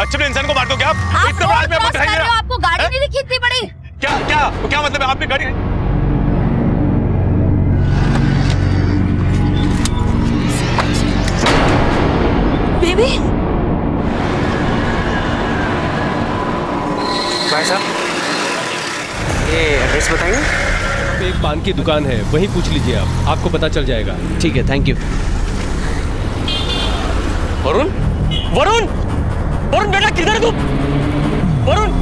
बच्चे में इंसान को मार दो क्या आप? आप इतना बड़ा आदमी क्रॉस कर रहे हो, आपको गाड़ी हैं? नहीं दिखी इतनी बड़ी? क्या क्या क्या मतलब है आपकी गाड़ी? बेबी भाई साहब, ये एड्रेस बताएंगे? एक पान की दुकान है, वहीं पूछ लीजिए आप, आपको पता चल जाएगा। ठीक है, थैंक यू। वरुण, वरुण, वरुण बेटा किधर है तू? वरुण,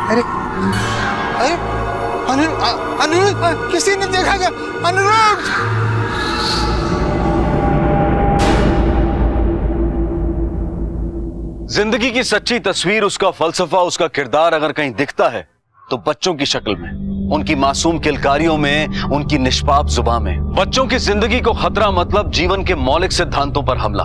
अरे अरे अनुरुद्ध, किसी ने देखा क्या? अनुरुद्ध! जिंदगी की सच्ची तस्वीर, उसका फलसफा, उसका किरदार अगर कहीं दिखता है तो बच्चों की शक्ल में, उनकी मासूम किलकारियों में, उनकी निष्पाप जुबान में। बच्चों की जिंदगी को खतरा मतलब जीवन के मौलिक सिद्धांतों पर हमला।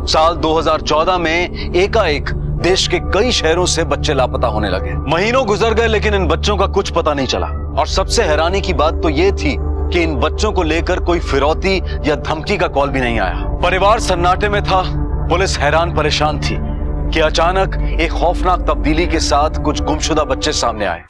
साल 2014 में एकाएक देश के कई शहरों से बच्चे लापता होने लगे। महीनों गुजर गए लेकिन इन बच्चों का कुछ पता नहीं चला। और सबसे हैरानी की बात तो यह थी कि इन बच्चों को लेकर कोई फिरौती या धमकी का कॉल भी नहीं आया। परिवार सन्नाटे में था, पुलिस हैरान परेशान थी कि अचानक एक खौफनाक तब्दीली के साथ कुछ गुमशुदा बच्चे सामने आए।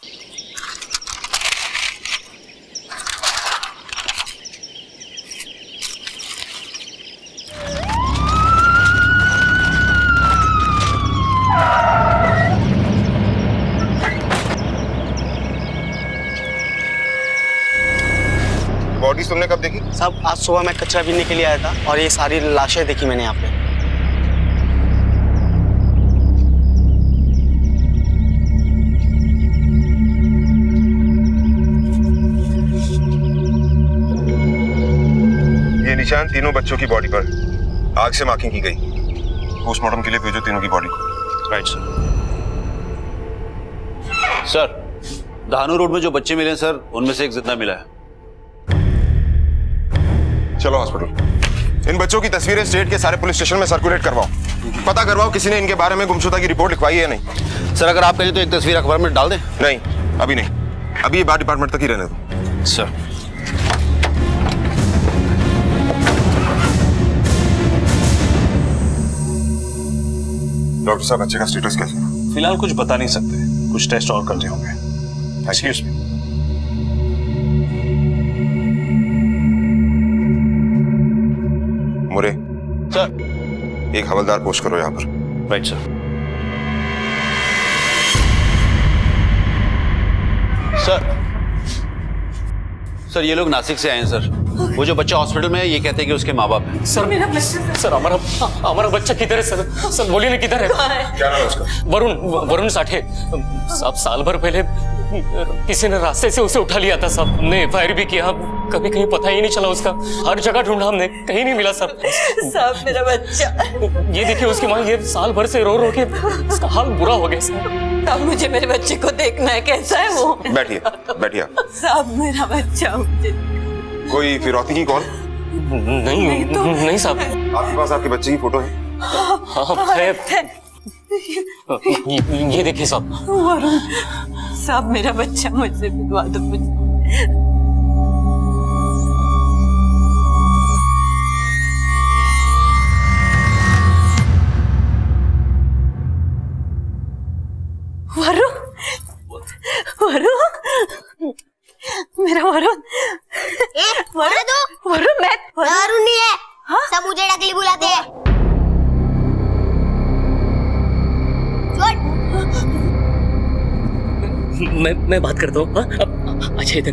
बॉडी तुमने कब देखी? साहब, आज सुबह मैं कचरा बीनने के लिए आया था और ये सारी लाशें देखी मैंने यहाँ पे। ये निशान तीनों बच्चों की बॉडी पर आग से मार्किंग की गई। पोस्टमार्टम के लिए भेजो तीनों की बॉडी को। Right sir. सर, धानु रोड में जो बच्चे मिले हैं सर, उनमें से एक जिंदा मिला है। चलो हॉस्पिटल। इन बच्चों की तस्वीरें स्टेट के सारे पुलिस स्टेशन में सर्कुलेट करवाओ। पता करवाओ किसी ने इनके बारे में गुमशुदा की रिपोर्ट लिखवाई है या नहीं। सर, अगर आप कहें तो एक तस्वीर अखबार में डाल दें। नहीं, अभी नहीं, अभी ये बात डिपार्टमेंट तक ही रहने दो। सर, डॉक्टर साहब, बच्चे का स्टेटस कैसा है? फिलहाल कुछ बता नहीं सकते, कुछ टेस्ट और करने होंगे। Excuse me. मुरे, सर। एक हवलदार पोस्ट करो यहाँ पर। Right sir. सर, ये लोग नासिक से आए हैं सर। वो जो बच्चा हॉस्पिटल में है, ये कहते हैं कि उसके माँ बाप हैं। सर मेरा बच्चा, सर हमारा बच्चा किधर है सर? सर बोलिए ना किधर है? क्या नाम है उसका? वरुण साठे साहब। साल भर पहले किसी ने रास्ते से उसे उठा लिया था साहब। हमने एफआईआर भी किया, कभी कहीं पता ही नहीं चला उसका। हर जगह ढूंढा हमने, कहीं नहीं मिला सर। साहब मेरा बच्चा। ये देखिए उसकी माँ, ये साल भर से रो रो के उसका हाल बुरा हो गया सर। अब मुझे मेरे बच्चे को देखना है, कैसा है वो? बैठिए, बैठिए। साहब मेरा बच्चा मुझे। कोई फिरौती की कॉल? नहीं साहब। आपके पास आपके बच्चे की फोटो है? हाँ है। ये देखिए साहब। वरुण साहब, मेरा बच्चा मुझसे मिलवा दो मुझे। वरुण, वरुण, मेरा वरुण। वरुण, मैं वरुण नहीं है। हाँ? सब मुझे डकली बुलाते हैं। मैं बात करता हूँ। अच्छा इधर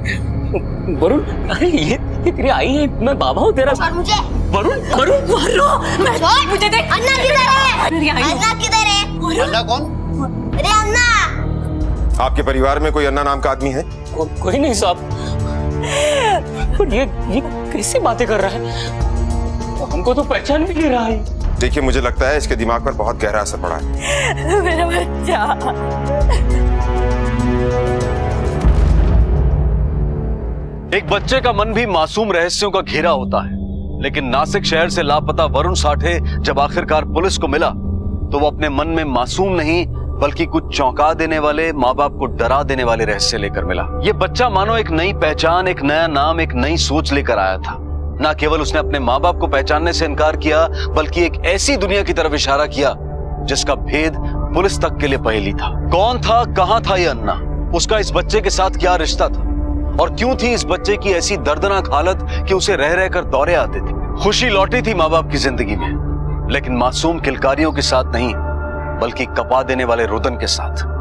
वरुण, अरे ये तेरी आई है, मैं बाबा हूँ तेरा। और मुझे वरुण, वरुण, छोड़। मुझे देख। अन्ना किधर है? मेरी आई है। अन्ना किधर है? अन्ना कौन? अरे अन्ना। आपके परिवार में कोई अन्ना नाम का आदमी है? कोई नहीं साहब। पर ये कैसी बातें कर रहा है? हमको तो पहचान भी नहीं रहा है। देखिए, मुझे लगता है इसके दिमाग पर बहुत गहरा असर पड़ा है। मेरा बच्चा। एक बच्चे का मन भी मासूम रहस्यों का घेरा होता है, लेकिन नासिक शहर से लापता वरुण साठे जब आखिरकार पुलिस को मिला तो वो अपने मन में मासूम नहीं बल्कि कुछ चौंका देने वाले, माँ बाप को डरा देने वाले रहस्य लेकर मिला। ये बच्चा मानो एक नई पहचान, एक नया नाम, एक नई सोच लेकर आया था। ना केवल उसने अपने माँ बाप को पहचानने से इनकार किया, बल्कि एक ऐसी दुनिया की तरफ इशारा किया जिसका भेद पुलिस तक के लिए पहेली था। कौन था, कहां था ये अन्ना? उसका इस बच्चे के साथ क्या रिश्ता था? और क्यों थी इस बच्चे की ऐसी दर्दनाक हालत कि उसे रह रहकर दौरे आते थे? खुशी लौटी थी माँ बाप की जिंदगी में, लेकिन मासूम किलकारियों के साथ नहीं, बल्कि कपा देने वाले रुदन के साथ।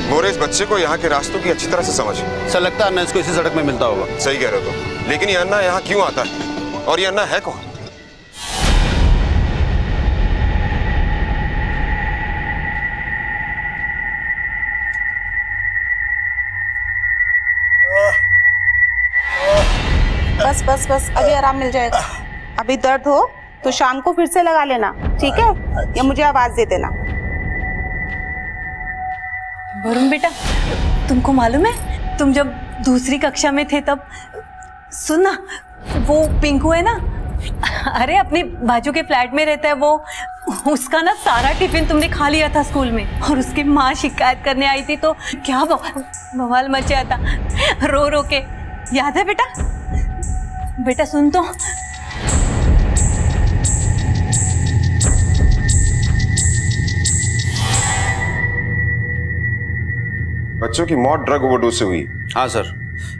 मोरे, इस बच्चे को यहाँ के रास्तों की अच्छी तरह से समझ। सर लगता है अन्ना इसको इसी सड़क में मिलता होगा। सही कह रहे हो तुम, लेकिन ये अन्ना यहाँ क्यों आता है? और ये अन्ना है कौन? बस बस बस, अभी आराम मिल जाएगा। अभी दर्द हो तो शाम को फिर से लगा लेना, ठीक है? या मुझे आवाज दे देना। वरुण बेटा, तुमको मालूम है, तुम जब दूसरी कक्षा में थे तब, सुन ना, वो पिंकू है ना, अरे अपने बाजू के फ्लैट में रहता है वो, उसका ना सारा टिफिन तुमने खा लिया था स्कूल में, और उसकी माँ शिकायत करने आई थी तो क्या बवाल मचा था, रो रो के। याद है बेटा? बेटा सुन तो। बच्चों की मौत ड्रग ओवरडोज से हुई। हाँ सर,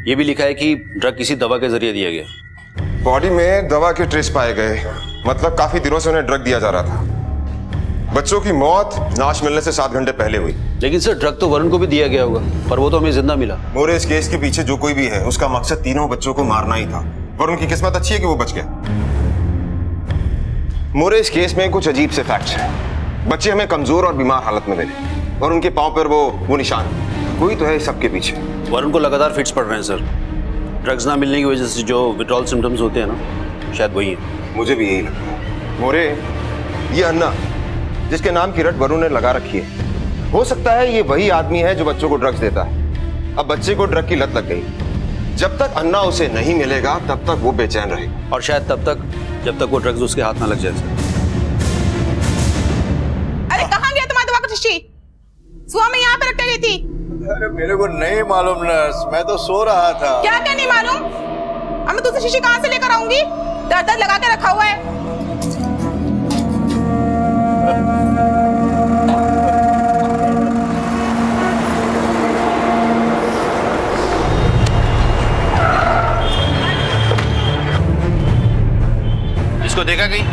ये भी लिखा है कि ड्रग किसी दवा के जरिए दिया गया। बॉडी में दवा के ट्रेस पाए गए, मतलब काफी दिनों से उन्हें ड्रग दिया जा रहा था। बच्चों की मौत लाश मिलने से 7 घंटे पहले हुई। लेकिन सर ड्रग तो वरुण को भी दिया गया होगा, पर वो तो हमें जिंदा मिला। मोरे, इस केस के पीछे जो कोई भी है, उसका मकसद तीनों बच्चों को मारना ही था। वरुण की किस्मत अच्छी है कि वो बच गया। मोरे, इस केस में कुछ अजीब से फैक्ट्स हैं। बच्चे हमें कमजोर और बीमार हालत में मिले, और उनके पांव पर वो निशान। कोई तो है इस सबके पीछे। वरुण को लगातार फिट्स पड़ रहे हैं सर। ड्रग्स ना मिलने की वजह से जो विड्रॉल सिम्टम्स होते हैं ना, शायद वही है। मुझे भी यही लगता है। मोरे, ये अन्ना जिसके नाम की रट वरुण ने लगा रखी है, हो सकता है ये वही आदमी है जो बच्चों को ड्रग्स देता है। अब बच्चे को ड्रग की लत लग गई। जब तक अन्ना उसे नहीं मिलेगा तब तक वो बेचैन रहेगा, और शायद तब तक जब तक वो ड्रग्स उसके हाथ ना लग जाए। अरे कहाँ गया तुम्हारा दवा का शीशी? सुबह में यहाँ पे रख गई थी। अरे मेरे को नहीं मालूम नर्स, मैं तो सो रहा था। क्या क्या नहीं मालूम? अब मैं दूसरी शीशी कहाँ से लेकर आऊंगी? दर्द दर्द लगा के रखा हुआ है। इसको देखा कहीं?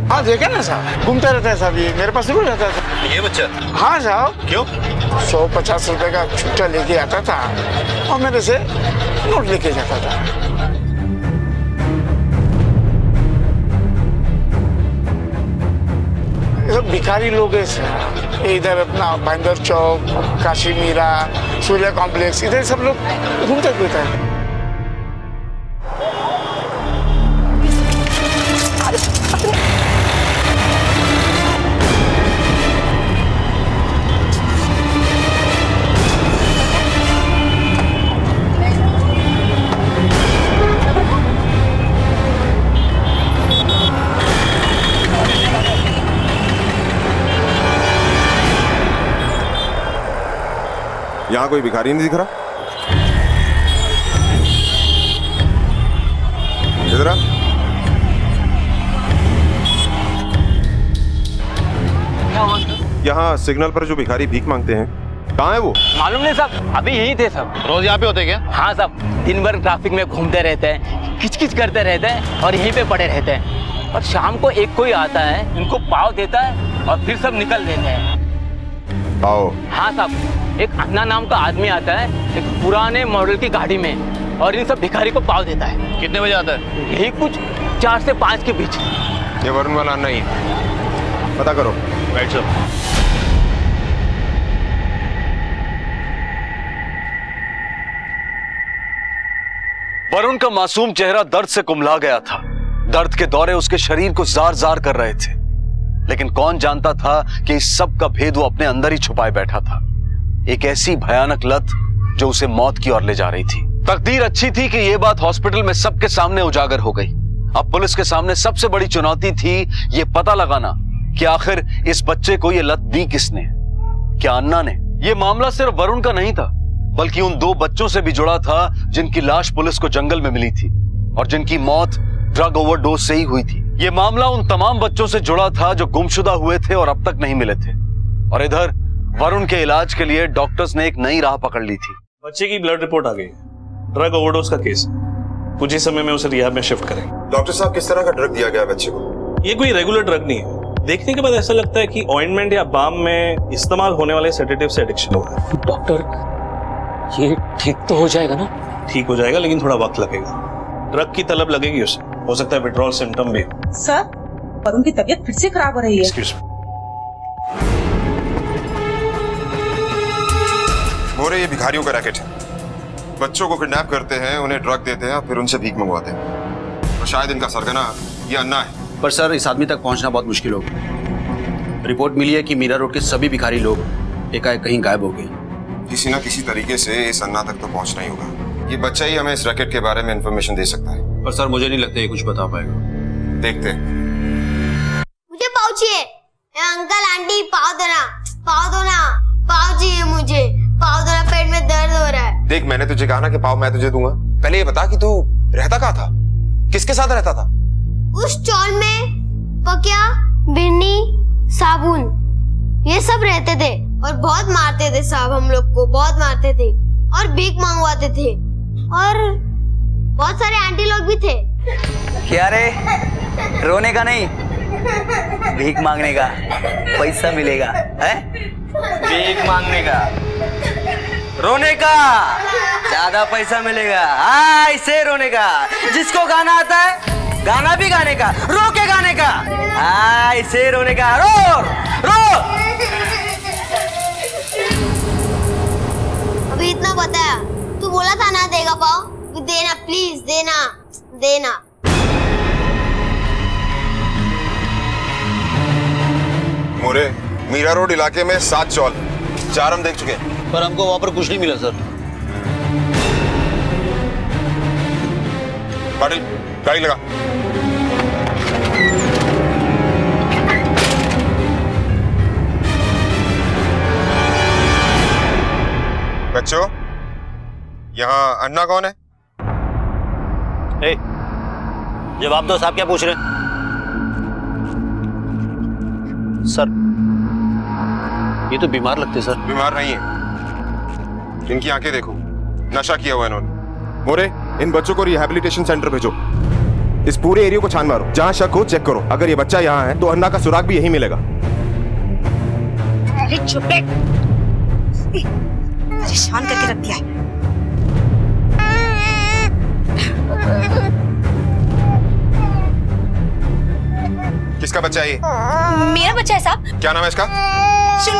हाँ देखा ना साहब, घूमता रहता है साहब, ये मेरे पास जरूर रहता था। ये बच्चा? हाँ साहब। क्यों? 150 रुपए का छुट्टा लेके आता था और मेरे से नोट लेके जाता था। ये सब भिखारी लोग हैं सर। इधर अपना बंदर चौक, काशी मीरा, सूर्या कॉम्प्लेक्स, इधर सब लोग घूमते फिरते हैं। यहाँ कोई भिखारी नहीं दिख रहा। इधर आ। यहाँ सिग्नल पर जो भिखारी भीख मांगते हैं, कहाँ है वो? मालूम नहीं साहब, अभी यही थे सब। रोज यहाँ पे होते क्या? हाँ साहब, दिन भर ट्रैफिक में घूमते रहते हैं, किचकिच करते रहते हैं और यहीं पे पड़े रहते हैं। और शाम को एक कोई आता है, इनको पाव देता है और फिर सब निकल देते हैं। पाव? हाँ साहब, एक अन्ना नाम का आदमी आता है एक पुराने मॉडल की गाड़ी में और इन सब भिखारी को पाव देता है। कितने बजे आता है? यही कुछ 4 से 5 के बीच। ये वरुण वाला अन्ना ही है, पता करो। Right sir. वरुण का मासूम चेहरा दर्द से कुम्हला गया था। दर्द के दौरे उसके शरीर को जार जार कर रहे थे, लेकिन कौन जानता था कि इस सब का भेद वो अपने अंदर ही छुपाए बैठा था। एक ऐसी भयानक लत जो उसे मौत की ओर ले जा रही थी। तकदीर अच्छी थी कि यह बात हॉस्पिटल में सबके सामने उजागर हो गई। अब पुलिस के सामने सबसे बड़ी चुनौती थी ये पता लगाना कि आखिर इस बच्चे को ये लत दी किसने। क्या अन्ना ने? यह मामला सिर्फ वरुण का नहीं था, बल्कि उन 2 बच्चों से भी जुड़ा था जिनकी लाश पुलिस को जंगल में मिली थी और जिनकी मौत ड्रग ओवरडोज से ही हुई थी। यह मामला उन तमाम बच्चों से जुड़ा था जो गुमशुदा हुए थे और अब तक नहीं मिले थे। और इधर वरुण के इलाज के लिए डॉक्टर्स ने एक नई राह पकड़ ली थी। बच्चे की ब्लड रिपोर्ट आ गई, ड्रग ओवरडोज का केस। कुछ ही समय में उसे रिहाब में शिफ्ट करेंगे। डॉक्टर साहब, किस तरह का ड्रग दिया गया बच्चे को? ये कोई रेगुलर ड्रग नहीं है। देखने के बाद ऐसा लगता है कि ऑइंटमेंट या बाम में इस्तेमाल होने वाले सेडेटिव से एडिक्शन हो रहा है। डॉक्टर ये ठीक तो हो जाएगा ना? ठीक हो जाएगा, लेकिन थोड़ा वक्त लगेगा। ड्रग की तलब लगेगी उसे, हो सकता है विड्रॉल सिम्टम भी। सर, वरुण की तबीयत फिर से खराब हो रही है। Excuse me. मोरे, ये भिखारियों का रैकेट है। बच्चों को किडनैप करते हैं, उन्हें ड्रग देते हैं, फिर उनसे भीख मंगवाते हैं। और शायद इनका सरगना ये अन्ना है। पर सर, इस आदमी तक पहुंचना बहुत मुश्किल होगा। रिपोर्ट मिली है कि मीरा रोड के सभी भिखारी लोग एकाएक कहीं गायब हो गए। किसी ना किसी तरीके से इस अन्ना तक तो पहुंचना ही होगा। ये बच्चा ही हमें इस रैकेट के बारे में इंफॉर्मेशन दे सकता है। पर सर, मुझे नहीं लगता ये कुछ बता पाएगा। देखते हैं। मुझे पाव चाहिए। अंकल आंटी पाव देना, पाव दो ना, पाव चाहिए मुझे, पाव दो ना, पेट में दर्द हो रहा है। देख, मैंने तुझे कहा ना कि पाव मैं तुझे दूंगा। पहले ये बता कि तू रहता कहाँ था, किसके साथ रहता था? उस स्टॉल में पकिया, बिन्नी, साबुन ये सब रहते थे और बहुत मारते थे साहब, हम लोग को बहुत मारते थे और भीख मंगवाते थे और बहुत सारे आंटी लोग भी थे। क्या रे, रोने का नहीं, भीख मांगने का। पैसा मिलेगा है? भीख मांगने का, रोने का ज्यादा पैसा मिलेगा। ऐसे रोने का, जिसको गाना आता है गाना भी गाने का, रो के गाने का। ऐसे रोने का, रो रो। अभी इतना बताया, तू बोला था ना देगा पाव, देना प्लीज, देना देना। मोरे, मीरा रोड इलाके में 7 चौल, 4 हम देख चुके हैं। पर हमको वहां पर कुछ नहीं मिला सर। पाटिल, गाड़ी लगा। बच्चों, यहाँ अन्ना कौन है? जवाब दो साहब, क्या पूछ रहे हैं? सर, ये तो बीमार लगते सर। बीमार नहीं है, इनकी आंखें देखो, नशा किया हुआ इन्होंने। मोरे, इन बच्चों को रिहैबिलिटेशन सेंटर भेजो। इस पूरे एरिया को छान मारो, जहां शक हो चेक करो। अगर ये बच्चा यहाँ है तो अन्ना का सुराग भी यहीं मिलेगा। अरे चुप बैठ, परेशान करके रख दिया है। किसका बच्चा है ये? मेरा बच्चा है साहब। क्या नाम है इसका? सुन,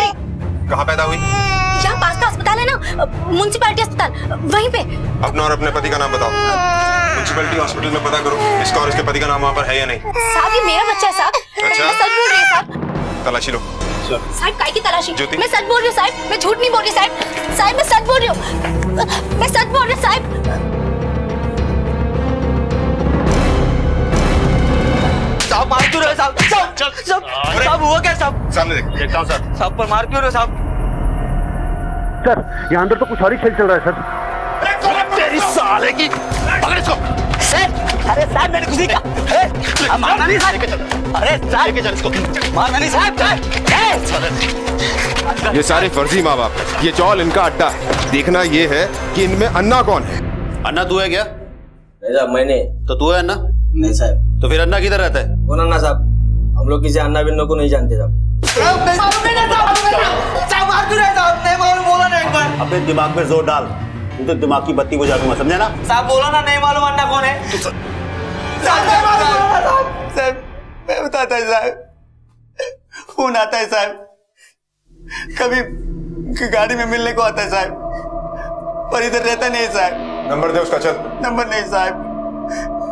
कहाँ पैदा हुई? यहाँ पास का अस्पताल है ना, म्युनिसिपैलिटी अस्पताल, वहीं पे। अपना और अपने पति का नाम बताओ। म्युनिसिपैलिटी हॉस्पिटल में पता करो इसका और इसके पति का नाम वहाँ पर है या नहीं। साहब, ये मेरा बच्चा है साहब। अच्छा? मैं सच बोल रही हूँ साहब। तलाशी लो। साहब, काय की तलाशी? ज्योति? मैं सच बोल रही हूँ साहब, मैं झूठ नहीं बोल रही साहब। साहब, मैं सच बोल रही हूँ, मैं सच बोल रही हूँ साहब। साहब मार क्यों रहे साहब? साहब हुआ क्या साहब? सामने देख। देखता हूँ सर। साहब पर मार क्यों रहे साहब? सर यहाँ अंदर तो कुछ और ही खेल चल रहा है सर। तेरी साले की पकड़ इसको। अरे साहब मैंने कुछ नहीं कहा। मारना नहीं साहब। अरे साहब इसको मारना नहीं साहब। ये सारे फर्जी माँ बाप है, ये चौल इनका अड्डा है। देखना ये है कि इनमें अन्ना कौन है। अन्ना तू है क्या? नहीं साहब मैं नहीं। तो तू है अन्ना? नहीं साहब। तो फिर अन्ना किधर रहता है? कौन अन्ना साहब? हम लोग किसी अन्ना बिन्नो को नहीं जानते साहब। अपने दिमाग में जोर डाल, तू तो दिमाग की बत्ती बुझा दूंगा, समझा ना? साहब बोला ना नहीं मालूम अन्ना कौन है। साहब मैं बताता है साहब, फोन आता है साहब, कभी गाड़ी में मिलने को आता है साहब, पर इधर रहता नहीं साहब। नंबर दे उसका, चल। नंबर नहीं साहब,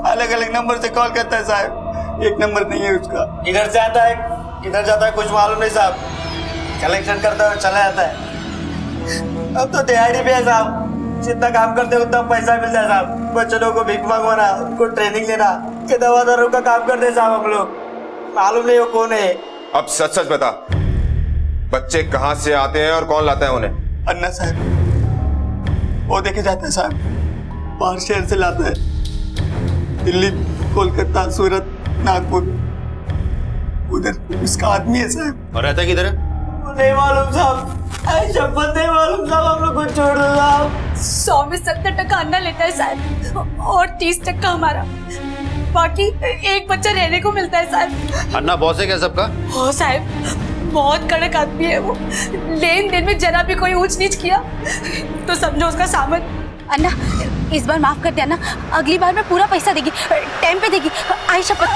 अलग अलग नंबर से कॉल करता है साहब, एक नंबर नहीं है उसका। इधर से आता है किधर जाता है कुछ मालूम नहीं साहब। कलेक्शन करता है और चला जाता है। अब तो दिहाड़ी भी है साहब, जितना काम करते उतना पैसा मिलता है साहब। बच्चों को भीख मंगवाना, उनको ट्रेनिंग लेना, ये दवादारों का काम करते हैं साहब हम लोग। मालूम नहीं वो कौन है। अब सच सच बता, बच्चे कहाँ से आते हैं और कौन लाता है उन्हें? अन्ना साहब वो देखे जाता है साहब, बाहर शहर से लाता है, दिल्ली, कोलकाता, सूरत, नागपुर, उधर उसका आदमी है साहब। और रहता किधर है? नहीं मालूम साहब, शपथ नहीं मालूम साहब, हम लोग को छोड़ दो साहब। 100 में 70% अन्ना लेता है साहब और 30% हमारा, बाकी एक बच्चा रहने को मिलता है साहब। अन्ना बॉस है क्या सबका? हो साहब, बहुत कड़क आदमी है वो। लेन देन में जरा भी कोई ऊंच नीच किया तो समझो उसका सामान। अन्ना इस बार माफ कर दे अन्ना, अगली बार मैं पूरा पैसा देगी, टाइम पे देगी, आई शपथ।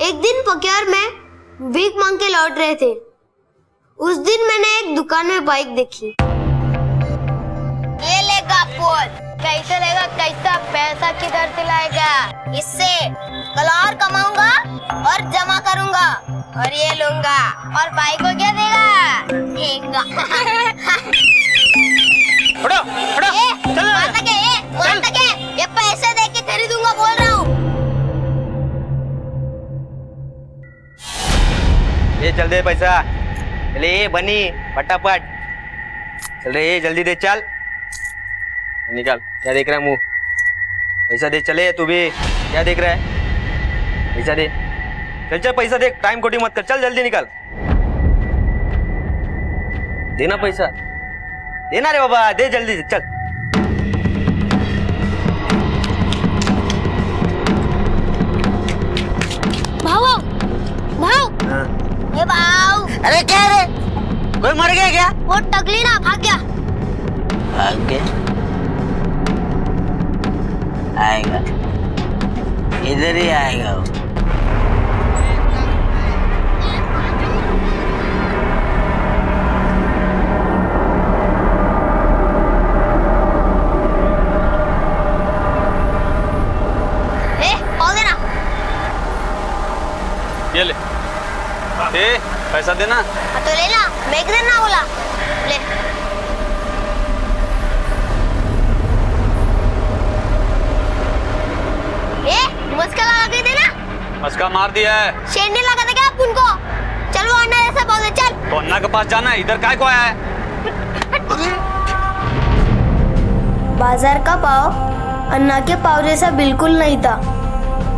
एक दिन पक्यार में भीख मांग के लौट रहे थे। उस दिन मैंने एक दुकान में बाइक देखी। ये लेगा पोल, कैसे लेगा, कैसा पैसा किधर से लाएगा? इससे कल और कमाऊंगा और जमा करूंगा और ये लूंगा और भाई को क्या देगा? देगा। ये पैसे दे के खरीदूंगा बोल रहा हूँ। ये चल दे पैसा, चले बनी फटाफट, चल रे जल्दी दे, चल निकाल। क्या देख रहा है मुंह? पैसा दे, चले तू भी, क्या देख रहा है? पैसा दे, चल चल पैसा दे, टाइम खोटी मत कर, चल जल्दी निकाल। देना पैसा, देना रे बाबा, दे जल्दी से, चल। भाऊ भाऊ, ए भाऊ, अरे क्या रे, कोई मर गया क्या? वो टकली ना भाग गया। भाग गया? आएगा, इधर ही आएगा वो। ये ले, पैसा देना। तो लेना, मैं किधर ना बोला, ले। मस्का लगा के देना। मस्का मार दिया है। शेर नहीं लगा क्या आप उनको? चल वो अन्ना जैसा बोल दे, चल। तो अन्ना के पास जाना है, इधर काय को आया है? बाजार का पाव अन्ना के पाव जैसा बिल्कुल नहीं था,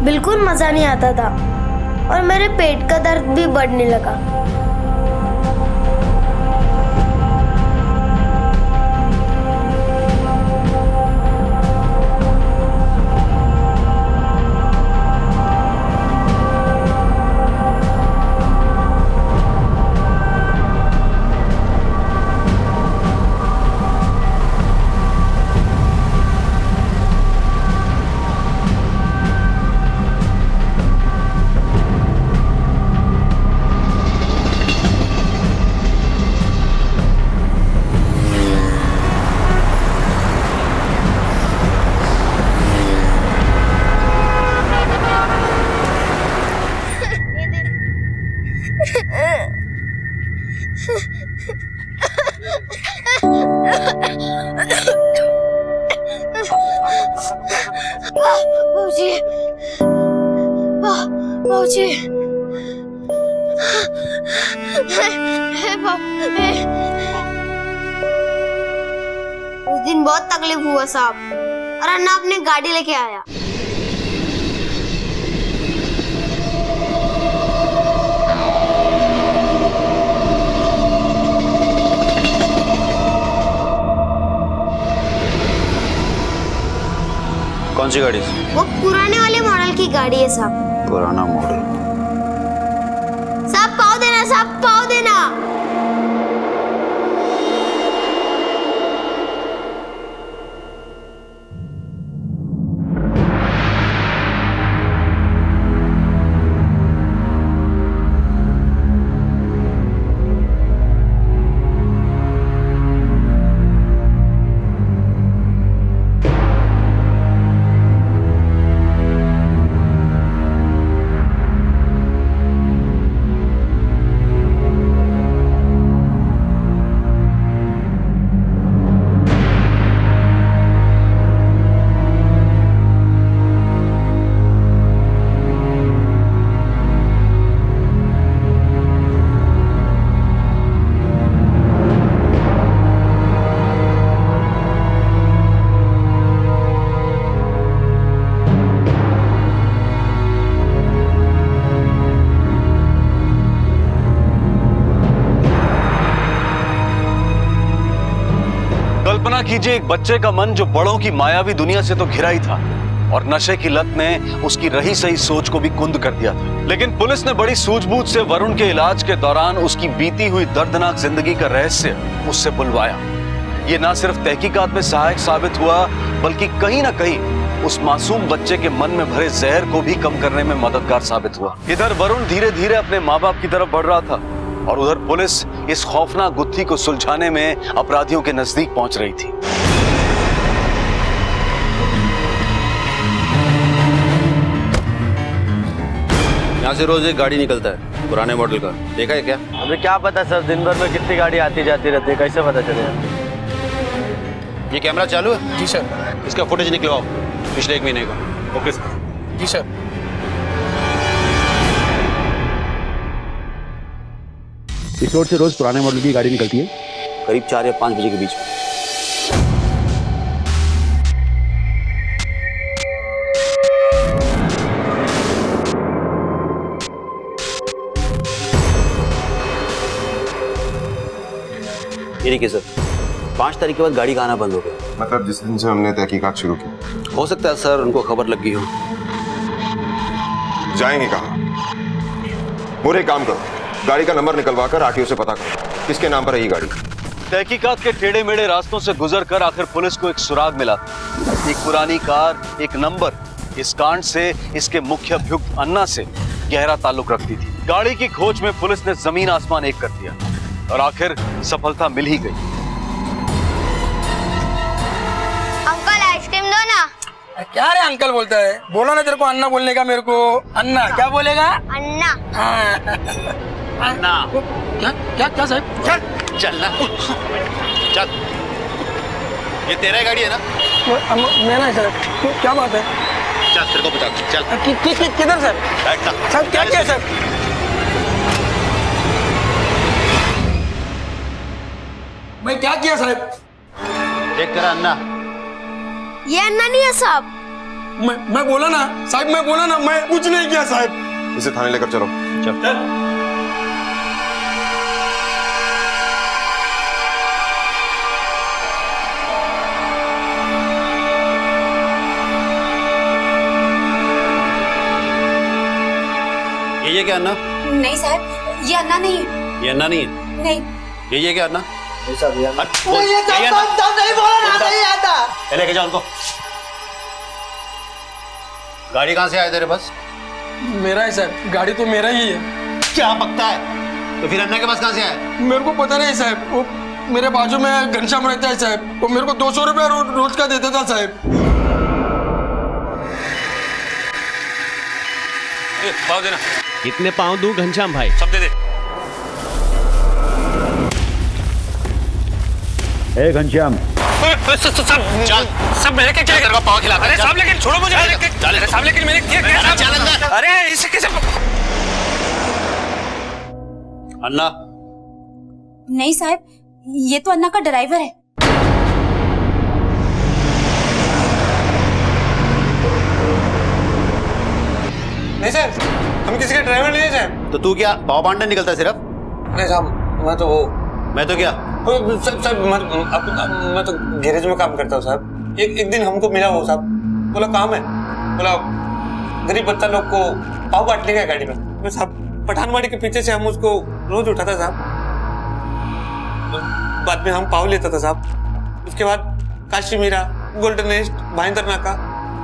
बिल्कुल मजा नहीं आता था और मेरे पेट का दर्द भी बढ़ने लगा। पहुंचे। उस दिन बहुत तकलीफ हुआ साहब, और अन्ना अपनी गाड़ी लेके आया। कौन सी गाड़ी? वो पुराने वाले मॉडल की गाड़ी है साहब। पुराना मॉडल। साहब पाव देना, साहब पाव देना। कल्पना कीजिए एक बच्चे का मन जो बड़ों की मायावी दुनिया से तो घिरा ही था और नशे की लत ने उसकी रही सही सोच को भी कुंद कर दिया था। लेकिन पुलिस ने बड़ी सूझबूझ से वरुण के इलाज के दौरान उसकी बीती हुई दर्दनाक जिंदगी का रहस्य उससे बुलवाया। ये ना सिर्फ तहकीकात में सहायक साबित हुआ बल्कि कहीं ना कहीं उस मासूम बच्चे के मन में भरे जहर को भी कम करने में मददगार साबित हुआ। इधर वरुण धीरे धीरे अपने माँ बाप की तरफ बढ़ रहा था और उधर पुलिस इस खौफनाक गुत्थी को सुलझाने में अपराधियों के नजदीक पहुंच रही थी। यहाँ से रोज एक गाड़ी निकलता है पुराने मॉडल का, देखा है क्या? हमें क्या पता सर, दिन भर में कितनी गाड़ी आती जाती रहती है, कैसे पता चलेगा? ये कैमरा चालू है? जी सर। इसका फुटेज निकलवाओ पिछले 1 महीने का। Okay sir. जी सर। इस रोड से रोज पुराने मॉडल की गाड़ी निकलती है करीब 4 या 5 बजे के बीच में। ये देखिए सर, 5 तारीख के बाद गाड़ी का आना बंद हो गया। मतलब जिस दिन से हमने तहकीकात शुरू की। हो सकता है सर उनको खबर लग गई हो। जाएंगे कहाँ? मोरे एक काम करो, गाड़ी का नंबर निकलवा कर आरटीओ से पता करो किसके नाम पर है ये गाड़ी। तहकीकात के टेढ़े मेढ़े रास्तों से गुजरकर आखिर पुलिस को एक सुराग मिला। एक पुरानी कार, एक नंबर। इस कांड से इसके मुख्य अभियुक्त अन्ना से गहरा ताल्लुक रखती थी। गाड़ी की खोज में पुलिस ने जमीन आसमान एक कर दिया और आखिर सफलता मिल ही गई। अंकल आइसक्रीम दो ना। क्या रे अंकल बोलता है? बोला ना तेरे को अन्ना बोलने का। मेरे को अन्ना क्या बोलेगा? अन्ना। अन्ना। क्या क्या क्या साहब? चल चल ना, चल। ये तेरा ही गाड़ी है ना? मैं ना सर, क्या बात है? चल तेरे को बता, चल। किधर सर? बैठना। सर क्या किया सर? मैं क्या किया साहब? देख तेरा अन्ना। ये अन्ना नहीं है साहब। मैं बोला ना साहब, मैं बोला ना, मैं कुछ नहीं किया साहब। इसे थाने लेकर चलो। चल। ये क्या अन्ना? नहीं साहब, ये अन्ना नहीं है। ये अन्ना नहीं है? नहीं। ये क्या अन्ना? नहीं बोला ना, नहीं आता। लेके जाओ उनको। गाड़ी कहाँ से आया तेरे पास? मेरा है सर, गाड़ी तो मेरा ही है। क्या पकता है? तो फिर अन्ना के पास कहाँ से आया? मेरे को पता नहीं साहब, वो मेरे बाजू में घनश्याम रहता है साहब, वो मेरे को 200 रुपया रोज का देता था साहब। पाव देना। कितने पाँव दूं घनश्याम भाई? सब दे दे। ए घनश्याम, चल सब मेरे के चलेगा पाव खिला। अरे साहब लेकिन छोड़ो मुझे। अरे साहब लेकिन मैंने किया क्या? चल अंदर। अरे इसे कैसे? अन्ना नहीं साहब, ये तो अन्ना का ड्राइवर है। नहीं सर, हम किसी का ड्राइवर नहीं है सर। तो तू क्या पाव बांटने निकलता है सिर्फ? नहीं साहब, मैं तो क्या सर मैं तो गैरेज में काम करता हूँ साहब। एक दिन हमको मिला वो साहब, बोला काम है, बोला गरीब बच्चा लोग को पाव बांटने का गाड़ी में। मैं साहब पठानवाड़ी के पीछे से हम उसको रोज उठाता साहब, बाद में हम पाव लेता था साहब। उसके बाद काशी मीरा, गोल्डन नेस्ट, भाईंदर नाका,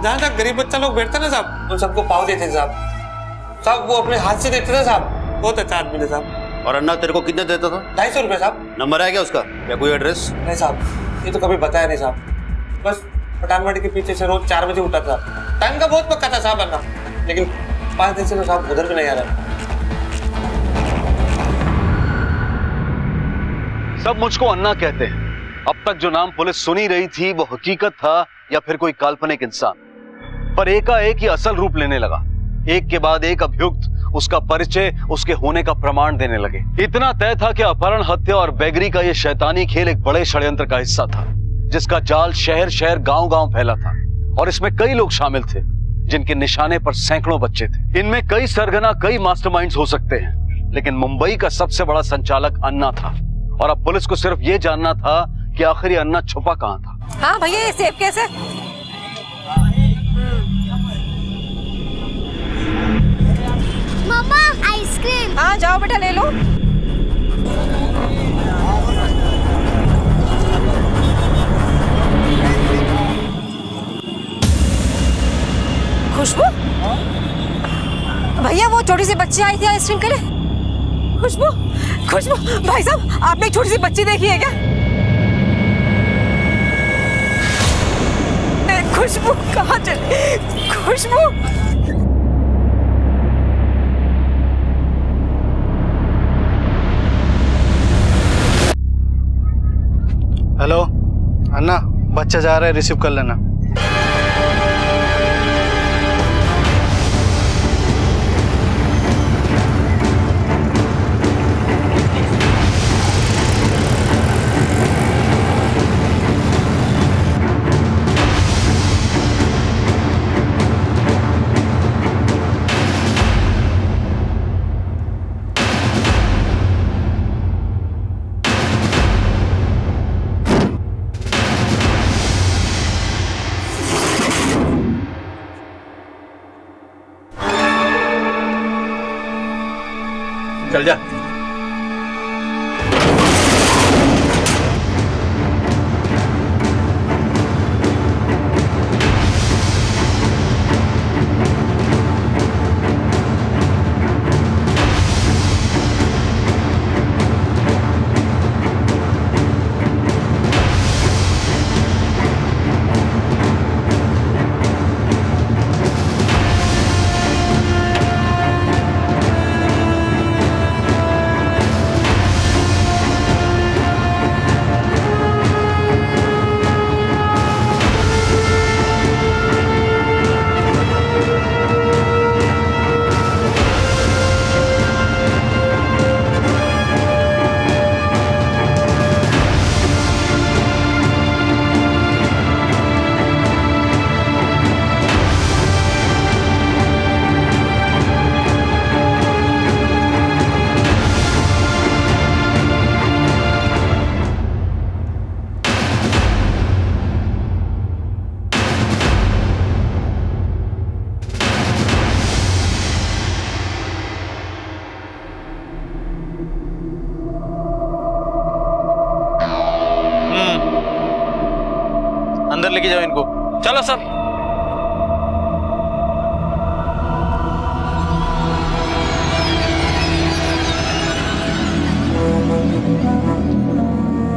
जहाँ तक गरीब बच्चा लोग बैठता ना साहब, उन सबको पाव देते साहब। साहब वो अपने हाथ से देते थे साहब, बहुत अच्छा आदमी थे साहब। और अन्ना तेरे को कितने देता था? 250 रुपये साहब। नंबर है क्या उसका या कोई एड्रेस? नहीं साहब, ये तो कभी बताया नहीं साहब। बस पठानवाड़ी के पीछे से रोज 4 बजे उठा था। टाइम का बहुत पक्का था साहब अन्ना, लेकिन 5 दिन से तो साहब उधर भी नहीं आ रहा। सब मुझको अन्ना कहते हैं। अब तक जो नाम पुलिस सुनी रही थी वो हकीकत था या फिर कोई काल्पनिक इंसान, पर एकाएक ये असल रूप लेने लगा। एक के बाद एक अभियुक्त उसका परिचय, उसके होने का प्रमाण देने लगे। इतना तय था कि अपहरण, हत्या और बेगरी का ये शैतानी खेल एक बड़े षड्यंत्र का हिस्सा था, जिसका जाल शहर शहर गांव गांव फैला था। और इसमें कई लोग शामिल थे, जिनके निशाने पर सैकड़ों बच्चे थे। इनमें कई सरगना, कई मास्टरमाइंड्स हो सकते हैं, लेकिन मुंबई का सबसे बड़ा संचालक अन्ना था। और अब पुलिस को सिर्फ ये जानना था कि आखिर ये अन्ना छुपा कहां था। हाँ भैया, ये सेब कैसे? मम्मा आइसक्रीम। हाँ जाओ बेटा ले लो। खुशबू, भैया वो छोटी सी बच्ची आई थी आइसक्रीम के लिए। खुशबू, खुशबू भाई साहब, आपने एक छोटी सी बच्ची देखी है क्या? खुशबू कहाँ चली? खुशबू हेलो अन्ना, बच्चा जा रहा है, रिसीव कर लेना। चल जा। अंदर लेके जाओ इनको। चलो सर।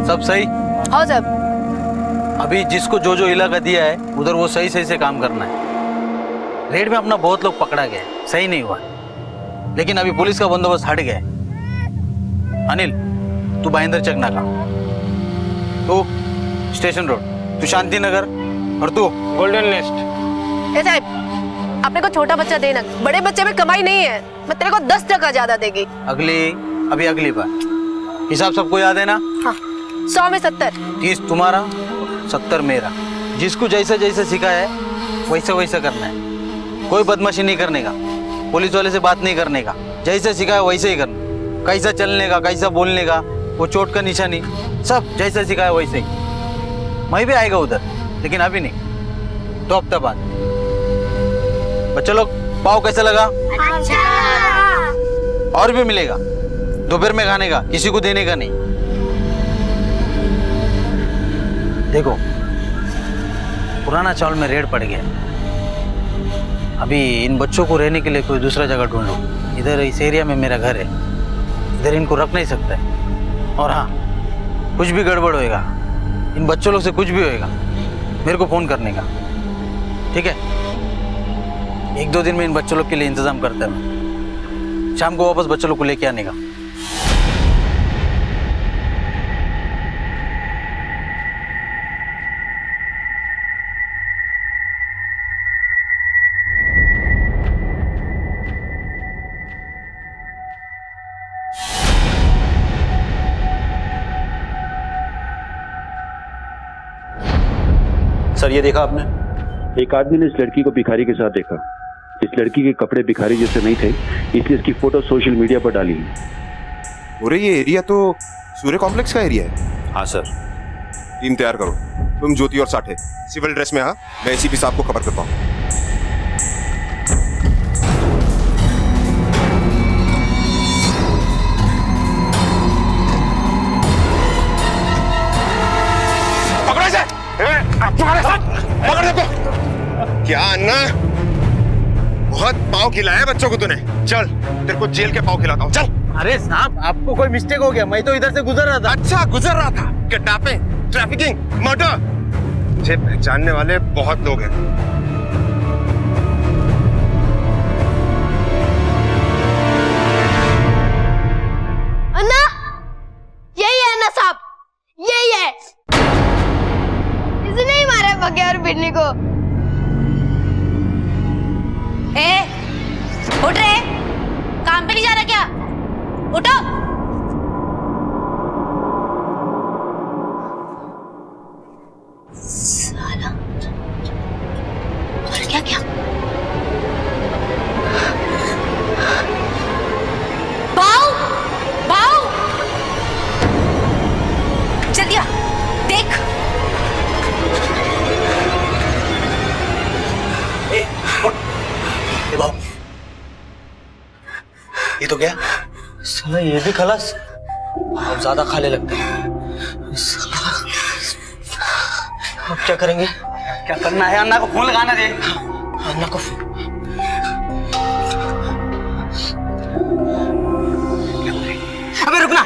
सब सही? हाँ साहब। अभी जिसको जो जो इलाका दिया है उधर वो सही सही से काम करना है। रेड में अपना बहुत लोग पकड़ा गया, सही नहीं हुआ, लेकिन अभी पुलिस का बंदोबस्त हट गया है। अनिल तू भाईंदर चक नाका, तू स्टेशन रोड। तू शांति नगर और तू गोल्डन लिस्ट। ए साहब, अपने को छोटा बच्चा देना, बड़े बच्चे में कमाई नहीं है। मैं तेरे को 10% ज्यादा देगी। अगली बार हिसाब सबको याद है ना? हाँ, 100 में 70। 30 तुम्हारा, 70 मेरा। जिसको जैसा जैसा सिखाया है वैसा वैसा करना है। कोई बदमाशी नहीं करने का, पुलिस वाले से बात नहीं करने का, जैसा सिखाया वैसे ही करना। कैसा चलने का, कैसा बोलने का, वो चोट का निशानी, सब जैसा सिखाया वैसे ही। मैं भी आएगा उधर, लेकिन अभी नहीं, 2 हफ्ते बाद। बच्चे लोग, पाव कैसा लगा? अच्छा। और भी मिलेगा दोपहर में खाने का, किसी को देने का नहीं। देखो, पुराना चावल में रेड पड़ गया। अभी इन बच्चों को रहने के लिए कोई दूसरा जगह ढूंढो। इधर इस एरिया में मेरा घर है, इधर इनको रख नहीं सकता है। और हाँ, कुछ भी गड़बड़ होएगा, इन बच्चों लोग से कुछ भी होएगा, मेरे को फोन करने का, ठीक है? 1-2 दिन में इन बच्चों लोग के लिए इंतजाम करता है मैं। शाम को वापस बच्चों लोग को लेके आने का। सर, ये देखा आपने? एक आदमी ने इस लड़की को भिखारी के साथ देखा। इस लड़की के कपड़े भिखारी जैसे नहीं थे, इसलिए इसकी फोटो सोशल मीडिया पर डाली। अरे ये एरिया तो सूर्य कॉम्प्लेक्स का एरिया है। हाँ सर। टीम तैयार करो, तुम ज्योति और साठे सिविल ड्रेस में। हाँ, मैं एसीपी साहब को खबर करता हूँ। पकड़ दे को। क्या अन्ना, बहुत पाव खिलाया बच्चों को तूने। चल, तेरे को जेल के पाव खिलाता हूँ, चल। अरे साहब, आपको कोई मिस्टेक हो गया, मैं तो इधर से गुजर रहा था। अच्छा, गुजर रहा था? किडनैपिंग, ट्रैफिकिंग, मर्डर, मुझे पहचानने वाले बहुत लोग हैं। अन्ना, यही है अन्ना साहब, यही है। इसने ही मारा बग्या और बिन्नी को। उठ रहे, काम पे नहीं जा रहा क्या? उठो। साला, और क्या? बाऊ, जल्दी आ, देख। ये तो क्या? साला ये भी खलास, अब ज्यादा खाने लगते हैं। अब क्या करेंगे? क्या करना है? अन्ना को फोन लगाना दे। अन्ना को फोन। अबे रुकना,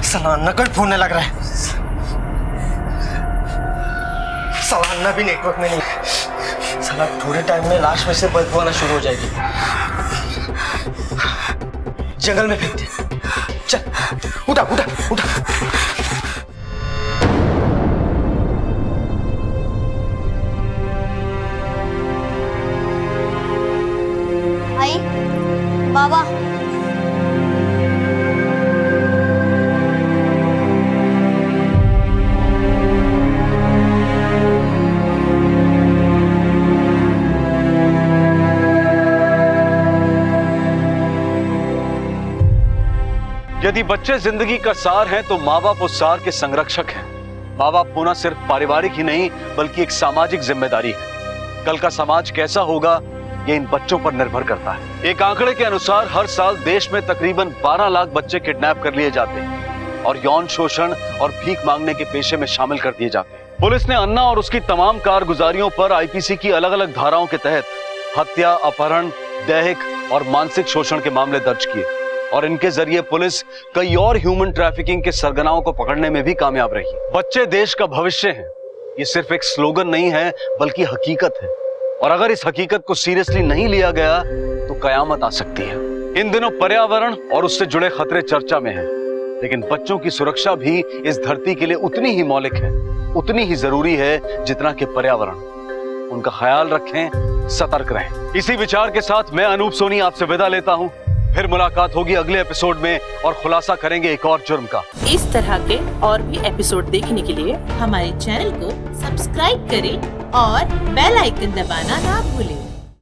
साला अन्ना को फोन नहीं लग रहा है। साला अन्ना भी नेटवर्क में नहीं। साला थोड़े टाइम में लाश में से बदबू आना शुरू हो जाएगी। जंगल में फेंकते। चल, उठा। आई बाबा, यदि बच्चे जिंदगी का सार हैं तो माँ बाप उस सार के संरक्षक हैं। माँ बाप होना सिर्फ पारिवारिक ही नहीं बल्कि एक सामाजिक जिम्मेदारी है। कल का समाज कैसा होगा ये इन बच्चों पर निर्भर करता है। एक आंकड़े के अनुसार हर साल देश में तकरीबन 12 लाख बच्चे किडनैप कर लिए जाते हैं और यौन शोषण और भीख मांगने के पेशे में शामिल कर दिए जाते हैं। पुलिस ने अन्ना और उसकी तमाम कारगुजारियों पर आईपीसी की अलग अलग धाराओं के तहत हत्या, अपहरण, दैहिक और मानसिक शोषण के मामले दर्ज किए और इनके जरिए पुलिस कई और ह्यूमन ट्रैफिकिंग के सरगनाओं को पकड़ने में भी कामयाब रही। बच्चे देश का भविष्य हैं। ये सिर्फ एक स्लोगन नहीं है बल्कि हकीकत है और अगर इस हकीकत को सीरियसली नहीं लिया गया तो कयामत आ सकती है। इन दिनों पर्यावरण और उससे जुड़े खतरे चर्चा में हैं, लेकिन बच्चों की सुरक्षा भी इस धरती के लिए उतनी ही मौलिक है उतनी ही जरूरी है जितना कि पर्यावरण। उनका ख्याल रखें, सतर्क रहें। इसी विचार के साथ मैं अनूप सोनी आपसे विदा लेता हूं। फिर मुलाकात होगी अगले एपिसोड में और खुलासा करेंगे एक और जुर्म का। इस तरह के और भी एपिसोड देखने के लिए हमारे चैनल को सब्सक्राइब करें और बेल आइकन दबाना ना भूलें।